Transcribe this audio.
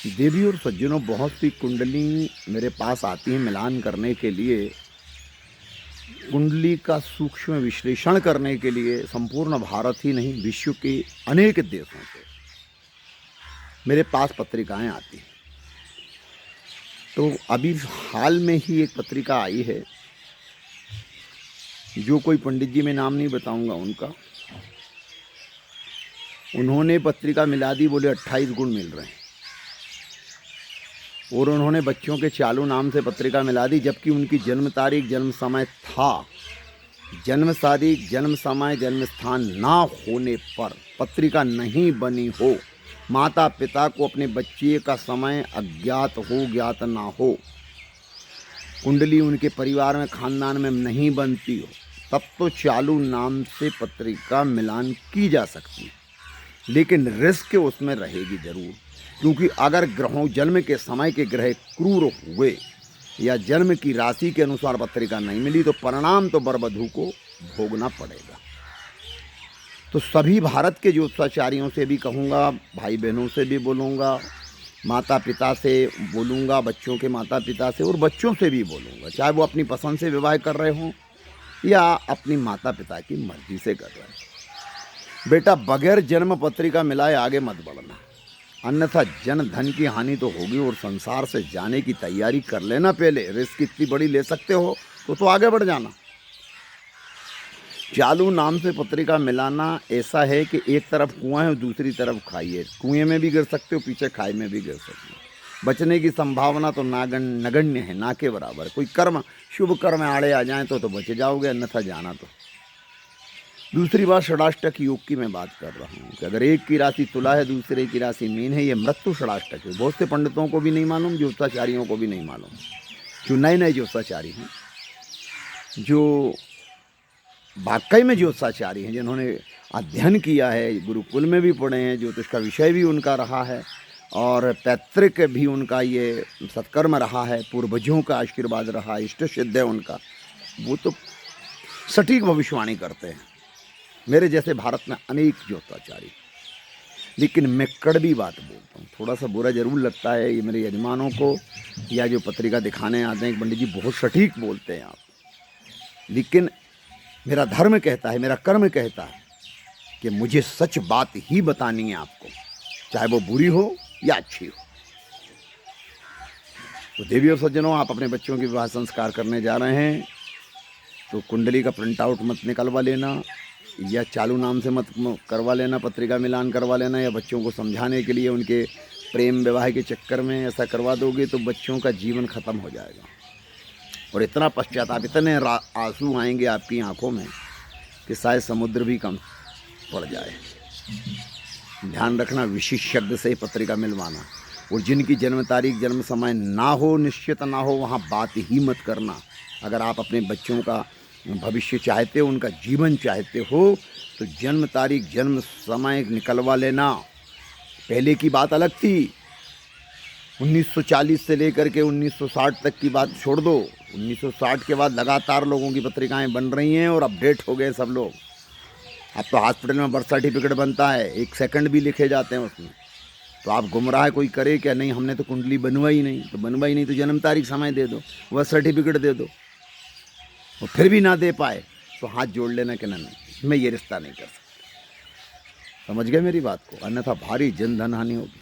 देवी और सज्जनों, बहुत सी कुंडली मेरे पास आती हैं मिलान करने के लिए, कुंडली का सूक्ष्म विश्लेषण करने के लिए। संपूर्ण भारत ही नहीं, विश्व के अनेक देशों से मेरे पास पत्रिकाएं आती हैं। तो अभी हाल में ही एक पत्रिका आई है, जो कोई पंडित जी, मैं नाम नहीं बताऊंगा उनका, उन्होंने पत्रिका मिला दी, बोले 28 गुण मिल रहे हैं। और उन्होंने बच्चों के चालू नाम से पत्रिका मिला दी, जबकि उनकी जन्म तारीख, जन्म समय था। जन्म तारीख, जन्म समय, जन्म स्थान ना होने पर पत्रिका नहीं बनी हो, माता पिता को अपने बच्चे का समय अज्ञात हो, ज्ञात ना हो, कुंडली उनके परिवार में, खानदान में नहीं बनती हो, तब तो चालू नाम से पत्रिका मिलान की जा सकती है। लेकिन रिस्क उसमें रहेगी ज़रूर, क्योंकि अगर ग्रहों, जन्म के समय के ग्रह क्रूर हुए या जन्म की राशि के अनुसार पत्रिका नहीं मिली, तो परिणाम तो बरबधू को भोगना पड़ेगा। तो सभी भारत के ज्योतिषाचार्यों से भी कहूँगा, भाई बहनों से भी बोलूँगा, माता पिता से बोलूँगा, बच्चों के माता पिता से और बच्चों से भी बोलूँगा, चाहे वो अपनी पसंद से विवाह कर रहे हों या अपनी माता पिता की मर्जी से कर रहे हैं। बेटा, बगैर जन्म पत्रिका मिलाए आगे मत बढ़ना, अन्यथा जन धन की हानि तो होगी और संसार से जाने की तैयारी कर लेना पहले। रिस्क इतनी बड़ी ले सकते हो तो आगे बढ़ जाना। चालू नाम से पत्रिका मिलाना ऐसा है कि एक तरफ कुआं है और दूसरी तरफ खाई है। कुएं में भी गिर सकते हो, पीछे खाई में भी गिर सकते हो। बचने की संभावना तो नगण्य है, ना के बराबर। कोई कर्म, शुभ कर्म आड़े आ जाएं तो बच जाओगे, अन्यथा जाना तो। दूसरी बात, षडाष्टक योग की मैं बात कर रहा हूँ कि अगर एक की राशि तुला है, दूसरे की राशि मीन है, ये मृत्यु षडाष्टक है। बहुत से पंडितों को भी नहीं मालूम, ज्योतिषाचार्यों को भी नहीं मालूम, जो नए नए ज्योतिषाचारी हैं, जो वाकई में ज्योतिषाचारी हैं, जिन्होंने अध्ययन किया है, गुरुकुल में भी पढ़े हैं, ज्योतिष का विषय भी उनका रहा है और पैतृक भी उनका ये सत्कर्म रहा है, पूर्वजों का आशीर्वाद रहा, इष्ट सिद्ध है उनका, वो तो सटीक भविष्यवाणी करते हैं। मेरे जैसे भारत में अनेक ज्योतिषाचारी। लेकिन मैं कड़वी बात बोलता हूँ, थोड़ा सा बुरा जरूर लगता है ये मेरे यजमानों को, या जो पत्रिका दिखाने आते हैं, पंडित जी बहुत सटीक बोलते हैं आप, लेकिन मेरा धर्म कहता है, मेरा कर्म कहता है कि मुझे सच बात ही बतानी है आपको, चाहे वो बुरी हो या अच्छी हो। तो देवी और सज्जनों, आप अपने बच्चों के विवाह संस्कार करने जा रहे हैं तो कुंडली का प्रिंट आउट मत निकलवा लेना, या चालू नाम से मत करवा लेना, पत्रिका मिलान करवा लेना, या बच्चों को समझाने के लिए उनके प्रेम विवाह के चक्कर में ऐसा करवा दोगे तो बच्चों का जीवन खत्म हो जाएगा। और इतना पश्चाताप, इतने आंसू आएंगे आपकी आंखों में कि शायद समुद्र भी कम पड़ जाए। ध्यान रखना, विशेषज्ञ से पत्रिका मिलवाना। और जिनकी जन्म तारीख, जन्म समय ना हो, निश्चित ना हो, वहाँ बात ही मत करना। अगर आप अपने बच्चों का भविष्य चाहते हो, उनका जीवन चाहते हो, तो जन्म तारीख, जन्म समय निकलवा लेना। पहले की बात अलग थी, 1940 से लेकर के 1960 तक की बात छोड़ दो। 1960 के बाद लगातार लोगों की पत्रिकाएं बन रही हैं और अपडेट हो गए सब लोग। अब तो हॉस्पिटल में बर्थ सर्टिफिकेट बनता है, 1 सेकंड भी लिखे जाते हैं उसमें। तो आप गुमराह कोई करे क्या? नहीं, हमने तो कुंडली बनवाई नहीं, तो बनवाई नहीं तो जन्म तारीख, समय दे दो, बर्थ सर्टिफिकेट दे दो। और फिर भी ना दे पाए तो हाथ जोड़ लेना कि नहीं, मैं ये रिश्ता नहीं कर सकता। समझ गए मेरी बात को? अन्यथा भारी जन धन हानि होगी।